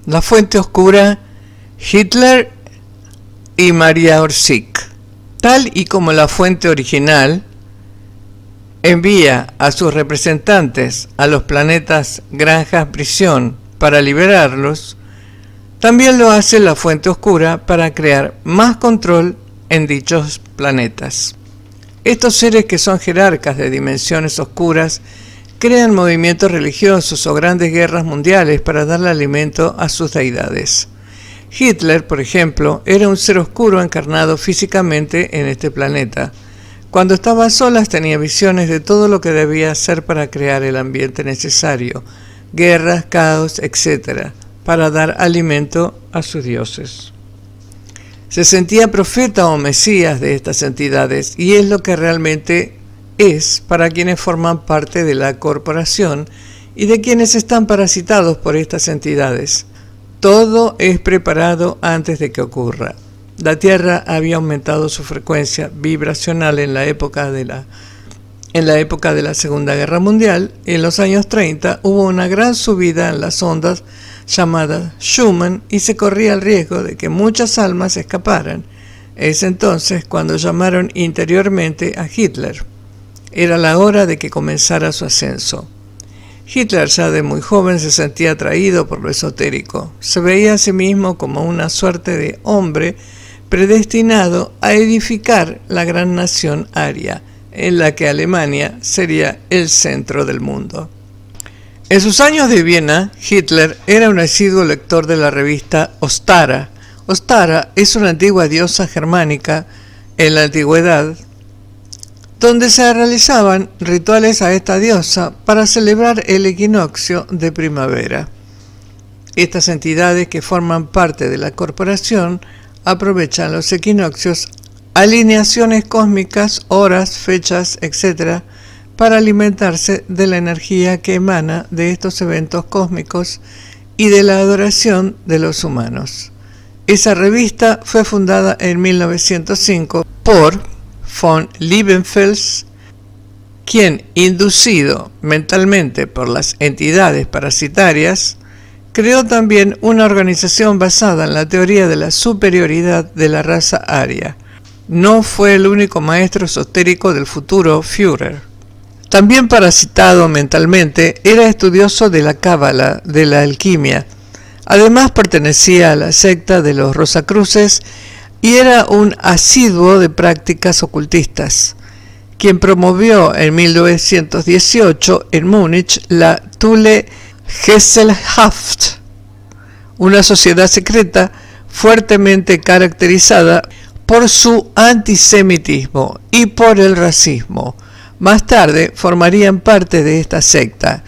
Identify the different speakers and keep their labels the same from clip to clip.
Speaker 1: La Fuente Oscura, Hitler y Maria Orsic. Tal y como la fuente original envía a sus representantes a los planetas granjas prisión para liberarlos, también lo hace la Fuente Oscura para crear más control en dichos planetas. Estos seres, que son jerarcas de dimensiones oscuras, crean movimientos religiosos o grandes guerras mundiales para darle alimento a sus deidades. Hitler, por ejemplo, era un ser oscuro encarnado físicamente en este planeta. Cuando estaba a solas tenía visiones de todo lo que debía hacer para crear el ambiente necesario, guerras, caos, etc., para dar alimento a sus dioses. Se sentía profeta o mesías de estas entidades, y es lo que realmente es para quienes forman parte de la corporación y de quienes están parasitados por estas entidades. Todo es preparado antes de que ocurra. La Tierra había aumentado su frecuencia vibracional en la época de la Segunda Guerra Mundial. En los años 30 hubo una gran subida en las ondas llamadas Schumann y se corría el riesgo de que muchas almas escaparan. Es entonces cuando llamaron interiormente a Hitler. Era la hora de que comenzara su ascenso. Hitler ya de muy joven se sentía atraído por lo esotérico. Se veía a sí mismo como una suerte de hombre predestinado a edificar la gran nación aria, en la que Alemania sería el centro del mundo. En sus años de Viena, Hitler era un asiduo lector de la revista Ostara. Ostara es una antigua diosa germánica en la antigüedad, donde se realizaban rituales a esta diosa para celebrar el equinoccio de primavera. Estas entidades, que forman parte de la corporación, aprovechan los equinoccios, alineaciones cósmicas, horas, fechas, etc., para alimentarse de la energía que emana de estos eventos cósmicos y de la adoración de los humanos. Esa revista fue fundada en 1905 por von Liebenfels, quien, inducido mentalmente por las entidades parasitarias, creó también una organización basada en la teoría de la superioridad de la raza aria. No fue el único maestro esotérico del futuro Führer. También parasitado mentalmente, era estudioso de la cábala, de la alquimia. Además pertenecía a la secta de los Rosacruces y era un asiduo de prácticas ocultistas, quien promovió en 1918 en Múnich la Thule Gesellschaft, una sociedad secreta fuertemente caracterizada por su antisemitismo y por el racismo. Más tarde formarían parte de esta secta.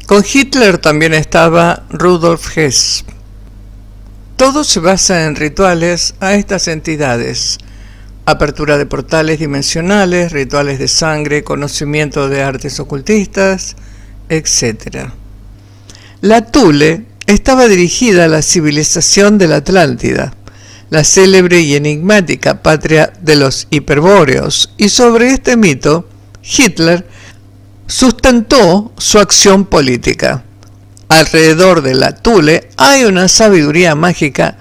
Speaker 1: Con Hitler también estaba Rudolf Hess. Todo se basa en rituales a estas entidades: apertura de portales dimensionales, rituales de sangre, conocimiento de artes ocultistas, etc. La Thule estaba dirigida a la civilización de la Atlántida, la célebre y enigmática patria de los hiperbóreos, y sobre este mito Hitler sustentó su acción política. Alrededor de la Thule hay una sabiduría mágica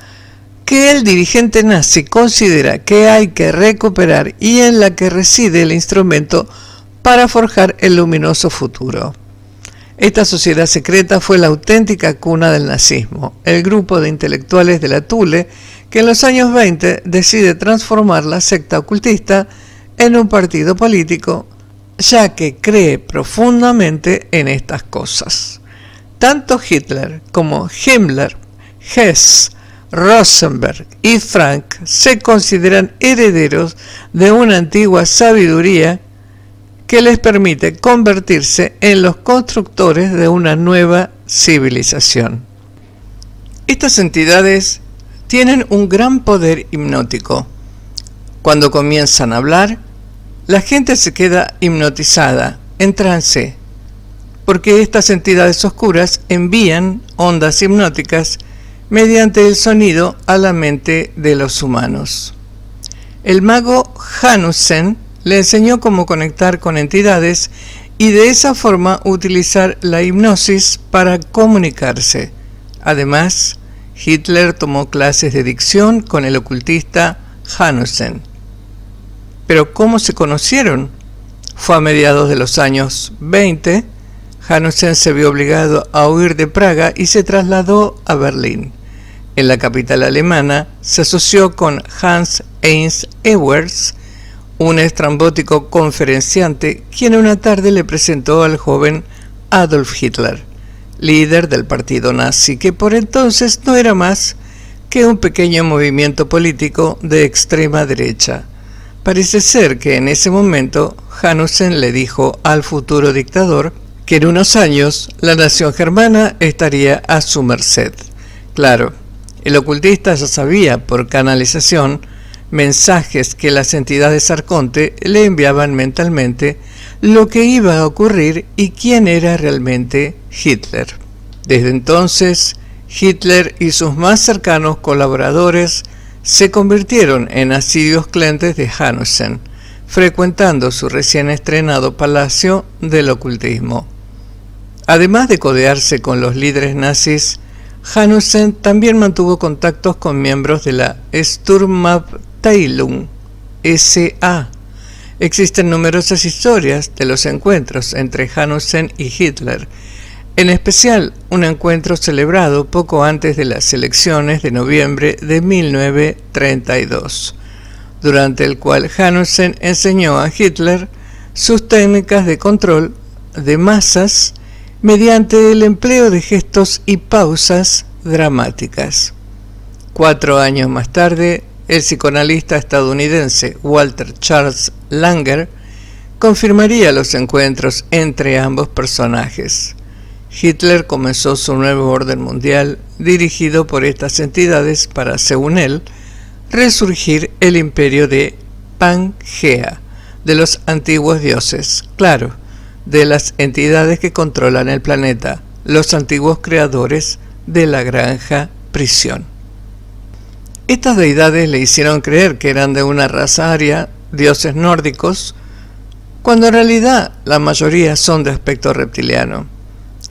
Speaker 1: que el dirigente nazi considera que hay que recuperar y en la que reside el instrumento para forjar el luminoso futuro. Esta sociedad secreta fue la auténtica cuna del nazismo, el grupo de intelectuales de la Thule que en los años 20 decide transformar la secta ocultista en un partido político, ya que cree profundamente en estas cosas. Tanto Hitler como Himmler, Hess, Rosenberg y Frank se consideran herederos de una antigua sabiduría que les permite convertirse en los constructores de una nueva civilización. Estas entidades tienen un gran poder hipnótico. Cuando comienzan a hablar, la gente se queda hipnotizada, en trance, porque estas entidades oscuras envían ondas hipnóticas mediante el sonido a la mente de los humanos. El mago Hanussen le enseñó cómo conectar con entidades y de esa forma utilizar la hipnosis para comunicarse. Además, Hitler tomó clases de dicción con el ocultista Hanussen. Pero ¿cómo se conocieron? Fue a mediados de los años 20. Hanussen se vio obligado a huir de Praga y se trasladó a Berlín. En la capital alemana se asoció con Hans Heinz Ewers, un estrambótico conferenciante, quien una tarde le presentó al joven Adolf Hitler, líder del partido nazi, que por entonces no era más que un pequeño movimiento político de extrema derecha. Parece ser que en ese momento Hanussen le dijo al futuro dictador que en unos años la nación germana estaría a su merced. Claro, el ocultista ya sabía por canalización mensajes que las entidades arconte le enviaban mentalmente lo que iba a ocurrir y quién era realmente Hitler. Desde entonces, Hitler y sus más cercanos colaboradores se convirtieron en asiduos clientes de Hanussen, frecuentando su recién estrenado palacio del ocultismo. Además de codearse con los líderes nazis, Hanussen también mantuvo contactos con miembros de la Sturmabteilung SA. Existen numerosas historias de los encuentros entre Hanussen y Hitler, en especial un encuentro celebrado poco antes de las elecciones de noviembre de 1932, durante el cual Hanussen enseñó a Hitler sus técnicas de control de masas mediante el empleo de gestos y pausas dramáticas. 4 años más tarde, el psicoanalista estadounidense Walter Charles Langer confirmaría los encuentros entre ambos personajes. Hitler comenzó su nuevo orden mundial dirigido por estas entidades para, según él, resurgir el imperio de Pangea, de los antiguos dioses, claro, de las entidades que controlan el planeta, los antiguos creadores de la granja prisión. Estas deidades le hicieron creer que eran de una raza aria, dioses nórdicos, cuando en realidad la mayoría son de aspecto reptiliano.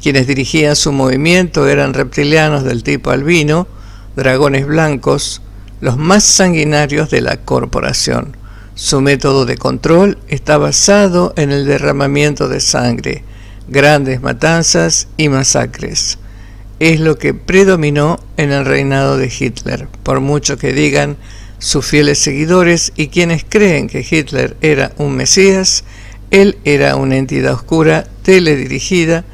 Speaker 1: Quienes dirigían su movimiento eran reptilianos del tipo albino, dragones blancos, los más sanguinarios de la corporación. Su método de control está basado en el derramamiento de sangre, grandes matanzas y masacres. Es lo que predominó en el reinado de Hitler, por mucho que digan sus fieles seguidores y quienes creen que Hitler era un mesías. Él era una entidad oscura teledirigida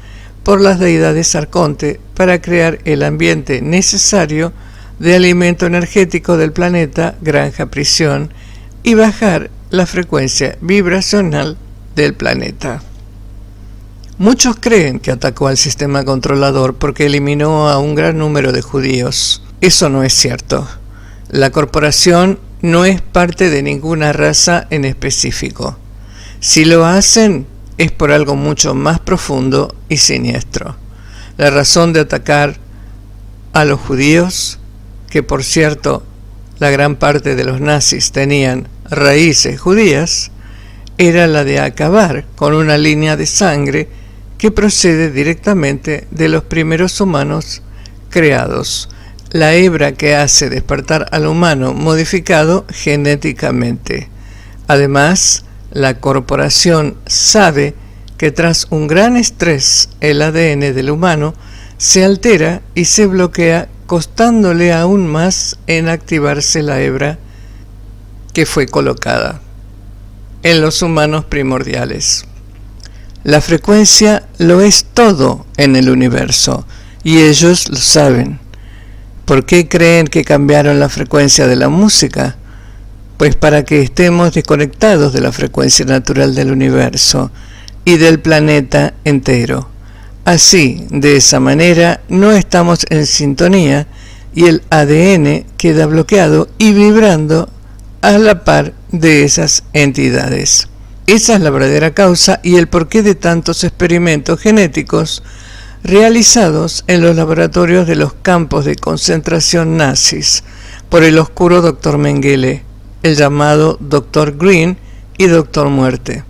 Speaker 1: por las deidades arconte para crear el ambiente necesario de alimento energético del planeta granja prisión y bajar la frecuencia vibracional del planeta. Muchos creen que atacó al sistema controlador porque eliminó a un gran número de judíos. Eso no es cierto. La corporación no es parte de ninguna raza en específico. Si lo hacen, es por algo mucho más profundo y siniestro. La razón de atacar a los judíos, que por cierto, la gran parte de los nazis tenían raíces judías, era la de acabar con una línea de sangre que procede directamente de los primeros humanos creados, la hebra que hace despertar al humano modificado genéticamente. Además, la corporación sabe que tras un gran estrés el ADN del humano se altera y se bloquea, costándole aún más en activarse la hebra que fue colocada en los humanos primordiales. La frecuencia lo es todo en el universo y ellos lo saben. ¿Por qué creen que cambiaron la frecuencia de la música? Pues para que estemos desconectados de la frecuencia natural del universo y del planeta entero. Así, de esa manera, no estamos en sintonía y el ADN queda bloqueado y vibrando a la par de esas entidades. Esa es la verdadera causa y el porqué de tantos experimentos genéticos realizados en los laboratorios de los campos de concentración nazis por el oscuro Dr. Mengele, el llamado Dr. Green y Dr. Muerte.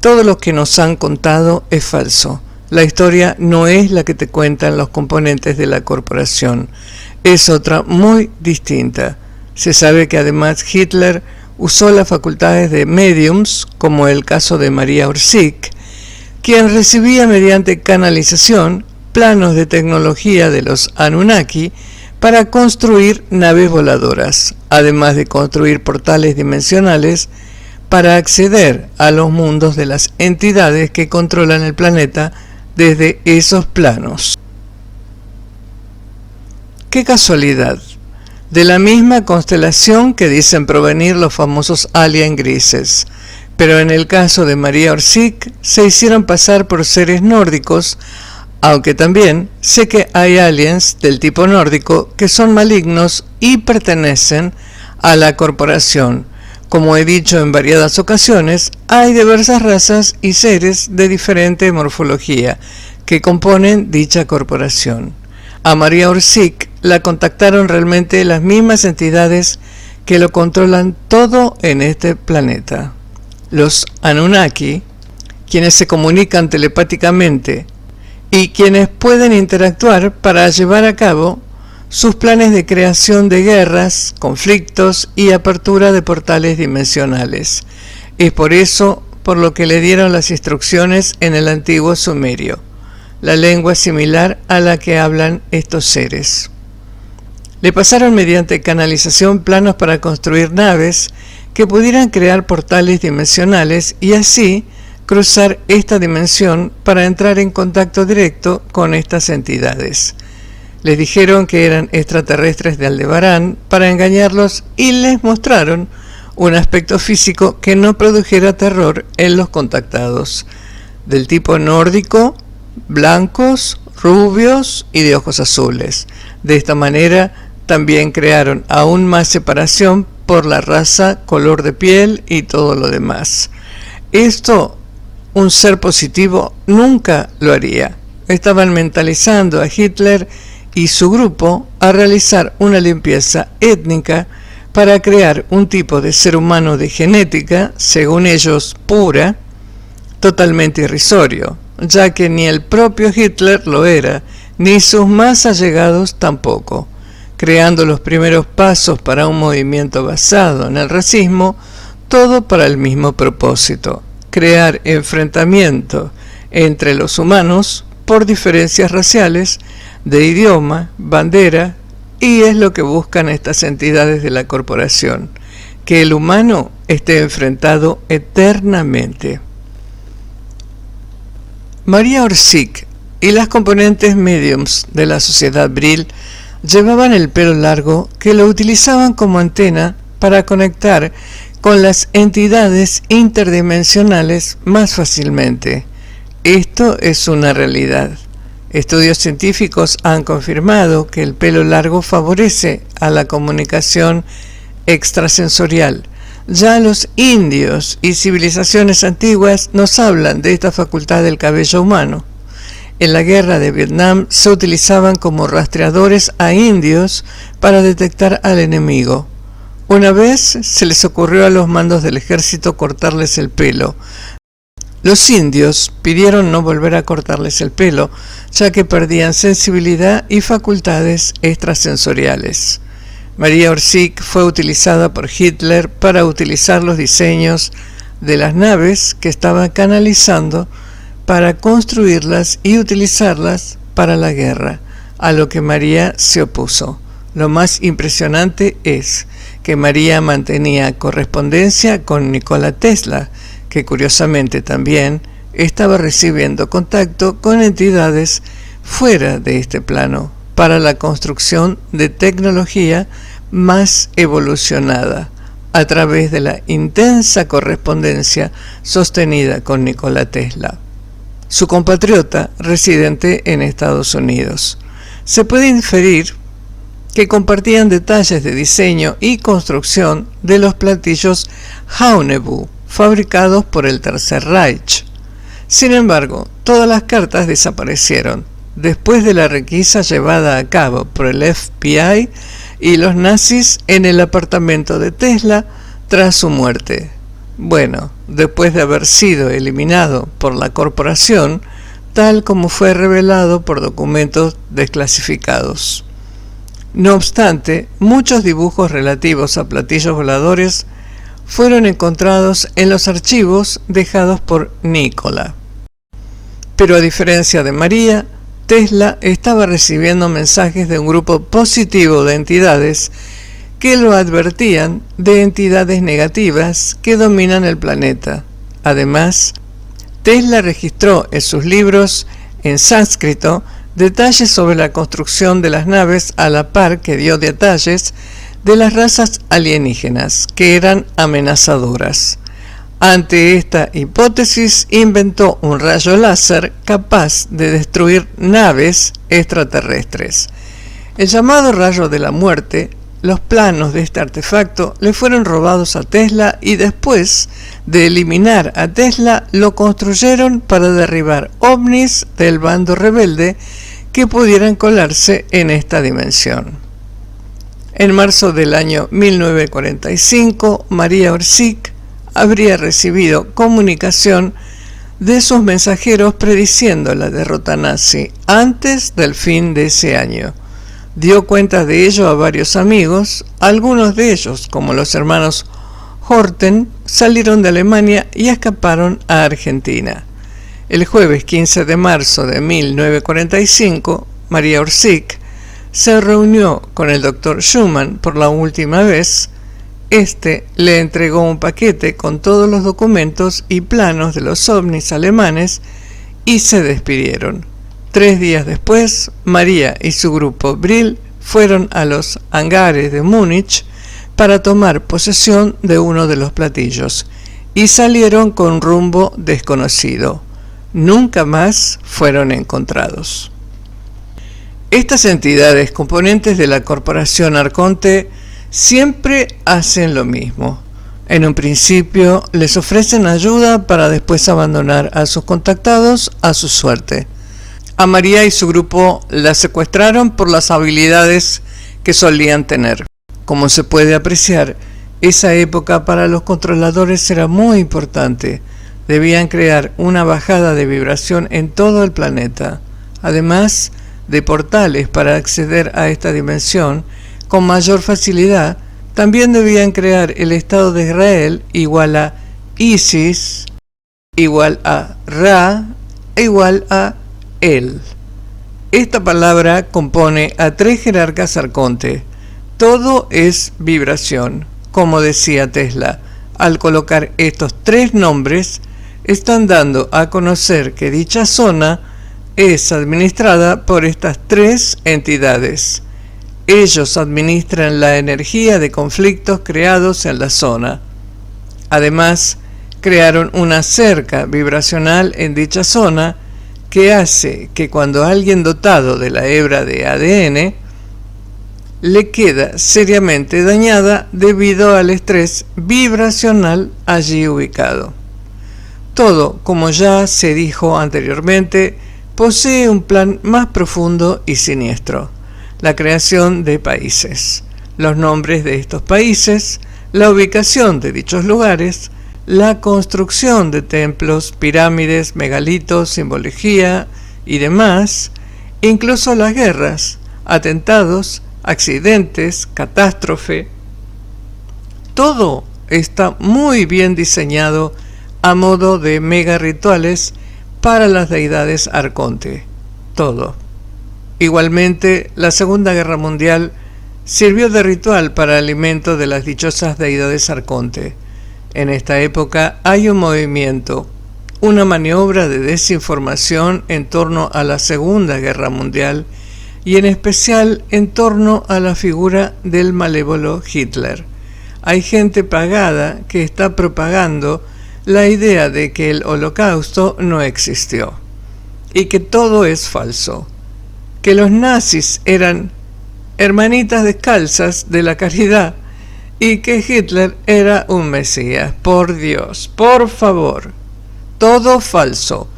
Speaker 1: Todo lo que nos han contado es falso. La historia no es la que te cuentan los componentes de la corporación, es otra muy distinta. Se sabe que además Hitler usó las facultades de mediums, como el caso de María Orsic, quien recibía mediante canalización planos de tecnología de los Anunnaki para construir naves voladoras, además de construir portales dimensionales para acceder a los mundos de las entidades que controlan el planeta desde esos planos. ¡Qué casualidad! De la misma constelación que dicen provenir los famosos alien grises, pero en el caso de María Orsic se hicieron pasar por seres nórdicos, aunque también sé que hay aliens del tipo nórdico que son malignos y pertenecen a la corporación. Como he dicho en variadas ocasiones, hay diversas razas y seres de diferente morfología que componen dicha corporación. A María Orsic la contactaron realmente las mismas entidades que lo controlan todo en este planeta. Los Anunnaki, quienes se comunican telepáticamente y quienes pueden interactuar para llevar a cabo sus planes de creación de guerras, conflictos y apertura de portales dimensionales. Es por eso por lo que le dieron las instrucciones en el antiguo sumerio, la lengua similar a la que hablan estos seres. Le pasaron mediante canalización planos para construir naves que pudieran crear portales dimensionales y así cruzar esta dimensión para entrar en contacto directo con estas entidades. Les dijeron que eran extraterrestres de Aldebarán para engañarlos y les mostraron un aspecto físico que no produjera terror en los contactados, del tipo nórdico, blancos, rubios y de ojos azules. De esta manera también crearon aún más separación por la raza, color de piel y todo lo demás. Esto un ser positivo nunca lo haría. Estaban mentalizando a Hitler y su grupo a realizar una limpieza étnica para crear un tipo de ser humano de genética, según ellos pura, totalmente irrisorio, ya que ni el propio Hitler lo era, ni sus más allegados tampoco, creando los primeros pasos para un movimiento basado en el racismo, todo para el mismo propósito, crear enfrentamiento entre los humanos por diferencias raciales, de idioma, bandera, y es lo que buscan estas entidades de la corporación, que el humano esté enfrentado eternamente. María Orsic y las componentes mediums de la sociedad Brill llevaban el pelo largo que lo utilizaban como antena para conectar con las entidades interdimensionales más fácilmente. Esto es una realidad. Estudios científicos han confirmado que el pelo largo favorece a la comunicación extrasensorial. Ya los indios y civilizaciones antiguas nos hablan de esta facultad del cabello humano. En la guerra de Vietnam se utilizaban como rastreadores a indios para detectar al enemigo. Una vez se les ocurrió a los mandos del ejército cortarles el pelo. Los indios pidieron no volver a cortarles el pelo, ya que perdían sensibilidad y facultades extrasensoriales. María Orsic fue utilizada por Hitler para utilizar los diseños de las naves que estaba canalizando para construirlas y utilizarlas para la guerra, a lo que María se opuso. Lo más impresionante es que María mantenía correspondencia con Nikola Tesla, que curiosamente también estaba recibiendo contacto con entidades fuera de este plano para la construcción de tecnología más evolucionada a través de la intensa correspondencia sostenida con Nikola Tesla, su compatriota residente en Estados Unidos. Se puede inferir que compartían detalles de diseño y construcción de los platillos Haunebu, fabricados por el Tercer Reich. Sin embargo, todas las cartas desaparecieron después de la requisa llevada a cabo por el FBI y los nazis en el apartamento de Tesla tras su muerte. Bueno, después de haber sido eliminado por la corporación, tal como fue revelado por documentos desclasificados. No obstante, muchos dibujos relativos a platillos voladores fueron encontrados en los archivos dejados por Nikola. Pero a diferencia de María, Tesla estaba recibiendo mensajes de un grupo positivo de entidades que lo advertían de entidades negativas que dominan el planeta. Además, Tesla registró en sus libros en sánscrito detalles sobre la construcción de las naves, a la par que dio detalles de las razas alienígenas que eran amenazadoras. Ante esta hipótesis, inventó un rayo láser capaz de destruir naves extraterrestres. El llamado rayo de la muerte. Los planos de este artefacto le fueron robados a Tesla y después de eliminar a Tesla lo construyeron para derribar ovnis del bando rebelde que pudieran colarse en esta dimensión. En marzo del año 1945, María Orsic habría recibido comunicación de sus mensajeros prediciendo la derrota nazi antes del fin de ese año. Dio cuenta de ello a varios amigos, algunos de ellos, como los hermanos Horten, salieron de Alemania y escaparon a Argentina. El jueves 15 de marzo de 1945, María Orsic se reunió con el Dr. Schumann por la última vez. Este le entregó un paquete con todos los documentos y planos de los ovnis alemanes y se despidieron. 3 días después, María y su grupo Brill fueron a los hangares de Múnich para tomar posesión de uno de los platillos y salieron con rumbo desconocido. Nunca más fueron encontrados. Estas entidades componentes de la corporación Arconte siempre hacen lo mismo. En un principio les ofrecen ayuda para después abandonar a sus contactados a su suerte. A María y su grupo la secuestraron por las habilidades que solían tener. Como se puede apreciar, esa época para los controladores era muy importante. Debían crear una bajada de vibración en todo el planeta, además de portales para acceder a esta dimensión con mayor facilidad. También debían crear el Estado de Israel igual a Isis, igual a Ra, igual a El. Esta palabra compone a 3 jerarcas arconte. Todo es vibración. Como decía Tesla, al colocar estos 3 nombres, están dando a conocer que dicha zona es administrada por estas 3 entidades. Ellos administran la energía de conflictos creados en la zona. Además, crearon una cerca vibracional en dicha zona que hace que cuando alguien dotado de la hebra de ADN le queda seriamente dañada debido al estrés vibracional allí ubicado. Todo, como ya se dijo anteriormente, posee un plan más profundo y siniestro: la creación de países, los nombres de estos países, la ubicación de dichos lugares, la construcción de templos, pirámides, megalitos, simbología y demás, incluso las guerras, atentados, accidentes, catástrofe. Todo está muy bien diseñado a modo de mega rituales para las deidades arconte. Todo. Igualmente, la Segunda Guerra Mundial sirvió de ritual para alimento de las dichosas deidades arconte. En esta época hay un movimiento, una maniobra de desinformación en torno a la Segunda Guerra Mundial y en especial en torno a la figura del malévolo Hitler. Hay gente pagada que está propagando la idea de que el Holocausto no existió y que todo es falso, que los nazis eran hermanitas descalzas de la caridad y que Hitler era un mesías. Por Dios, por favor, todo falso.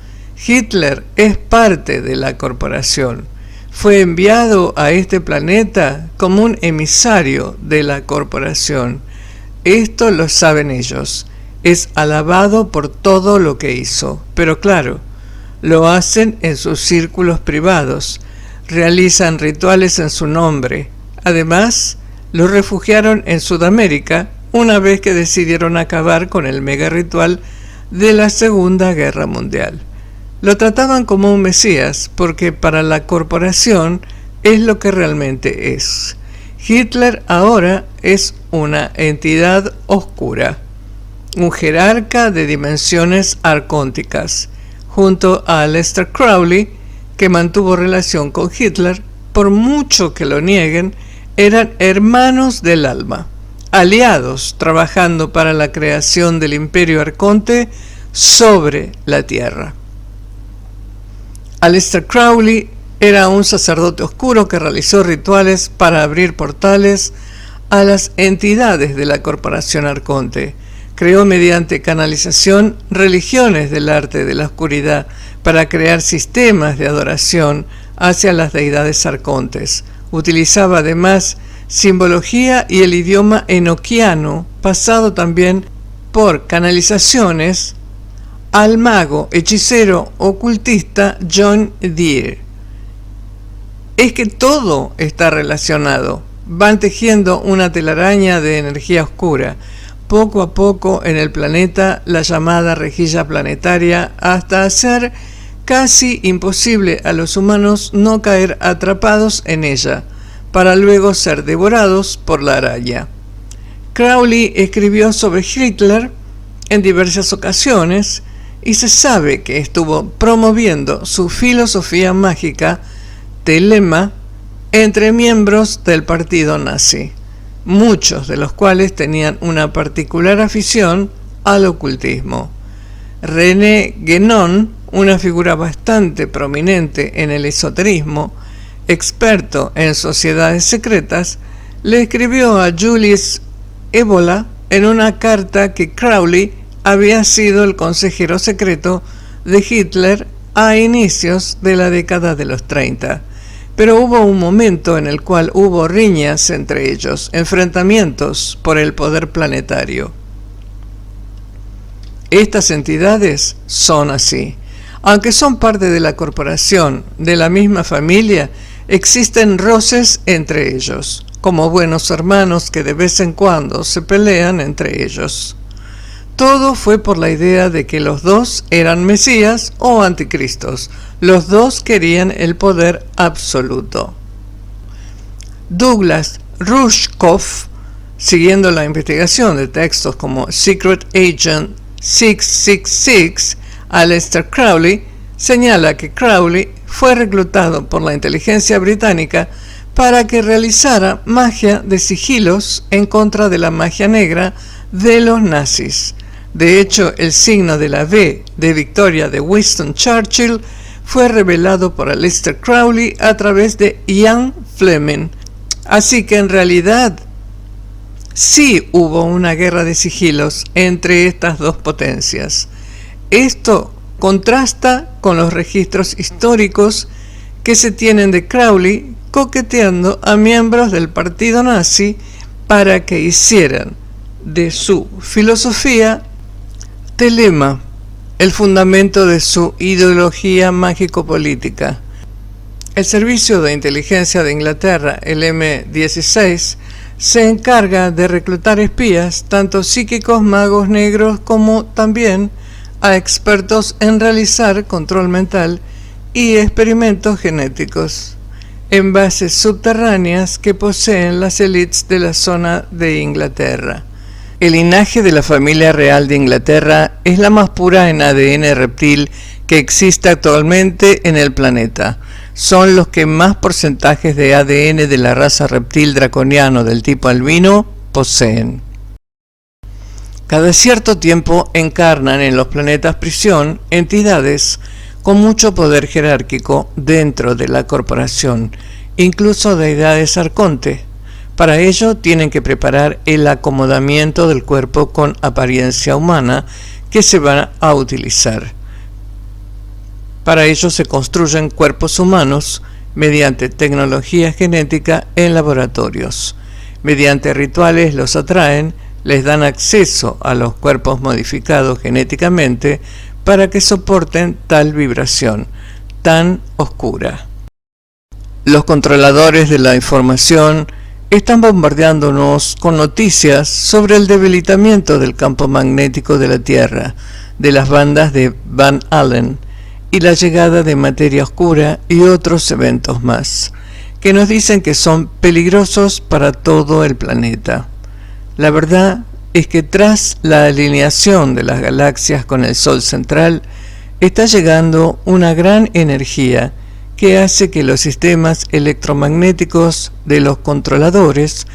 Speaker 1: Hitler es parte de la corporación. Fue enviado a este planeta como un emisario de la corporación. Esto lo saben ellos. Es alabado por todo lo que hizo. Pero claro, Lo hacen en sus círculos privados, realizan rituales en su nombre. Además, lo refugiaron en Sudamérica una vez que decidieron acabar con el mega ritual de la Segunda Guerra Mundial. Lo trataban como un mesías porque para la corporación es lo que realmente es. Hitler ahora es una entidad oscura, un jerarca de dimensiones arcónticas, junto a Aleister Crowley, que mantuvo relación con Hitler, por mucho que lo nieguen, eran hermanos del alma, aliados trabajando para la creación del Imperio Arconte sobre la Tierra. Aleister Crowley era un sacerdote oscuro que realizó rituales para abrir portales a las entidades de la Corporación Arconte. Creó mediante canalización religiones del arte de la oscuridad para crear sistemas de adoración hacia las deidades arcontes. Utilizaba además simbología y el idioma enoquiano, pasado también por canalizaciones al mago, hechicero, ocultista John Dee. Es que todo está relacionado. Van tejiendo una telaraña de energía oscura, poco a poco en el planeta, la llamada rejilla planetaria, hasta hacer casi imposible a los humanos no caer atrapados en ella, para luego ser devorados por la araña. Crowley escribió sobre Hitler en diversas ocasiones y se sabe que estuvo promoviendo su filosofía mágica, Telema, entre miembros del partido nazi, muchos de los cuales tenían una particular afición al ocultismo. René Guénon, una figura bastante prominente en el esoterismo, experto en sociedades secretas, le escribió a Julius Evola en una carta que Crowley había sido el consejero secreto de Hitler a inicios de la década de los 30. Pero hubo un momento en el cual hubo riñas entre ellos, enfrentamientos por el poder planetario. Estas entidades son así. Aunque son parte de la corporación, de la misma familia, existen roces entre ellos, como buenos hermanos que de vez en cuando se pelean entre ellos. Todo fue por la idea de que los dos eran mesías o anticristos. Los dos querían el poder absoluto. Douglas Rushkoff, siguiendo la investigación de textos como Secret Agent 666, Aleister Crowley, señala que Crowley fue reclutado por la inteligencia británica para que realizara magia de sigilos en contra de la magia negra de los nazis. De hecho, el signo de la V de victoria de Winston Churchill fue revelado por Aleister Crowley a través de Ian Fleming. Así que en realidad sí hubo una guerra de sigilos entre estas dos potencias. Esto contrasta con los registros históricos que se tienen de Crowley coqueteando a miembros del partido nazi para que hicieran de su filosofía Telema, el fundamento de su ideología mágico-política. El Servicio de Inteligencia de Inglaterra, el M16, se encarga de reclutar espías, tanto psíquicos, magos negros, como también a expertos en realizar control mental y experimentos genéticos en bases subterráneas que poseen las élites de la zona de Inglaterra. El linaje de la familia real de Inglaterra es la más pura en ADN reptil que existe actualmente en el planeta. Son los que más porcentajes de ADN de la raza reptil draconiano del tipo albino poseen. Cada cierto tiempo encarnan en los planetas prisión entidades con mucho poder jerárquico dentro de la corporación, incluso deidades arconte. Para ello tienen que preparar el acomodamiento del cuerpo con apariencia humana que se va a utilizar. Para ello se construyen cuerpos humanos mediante tecnología genética en laboratorios. Mediante rituales los atraen, les dan acceso a los cuerpos modificados genéticamente para que soporten tal vibración tan oscura. Los controladores de la información están bombardeándonos con noticias sobre el debilitamiento del campo magnético de la Tierra, de las bandas de Van Allen y la llegada de materia oscura y otros eventos más, que nos dicen que son peligrosos para todo el planeta. La verdad es que tras la alineación de las galaxias con el Sol central, está llegando una gran energía que hace que los sistemas electromagnéticos de los controladores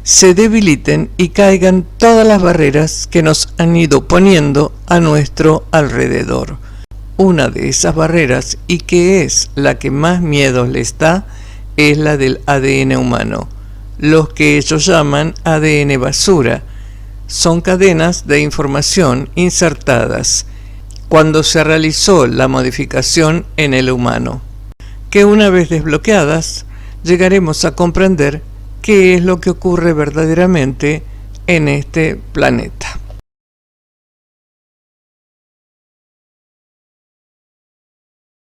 Speaker 1: se debiliten y caigan todas las barreras que nos han ido poniendo a nuestro alrededor. Una de esas barreras, y que es la que más miedo les da, es la del ADN humano, los que ellos llaman ADN basura. Son cadenas de información insertadas cuando se realizó la modificación en el humano, que una vez desbloqueadas, llegaremos a comprender qué es lo que ocurre verdaderamente en este planeta.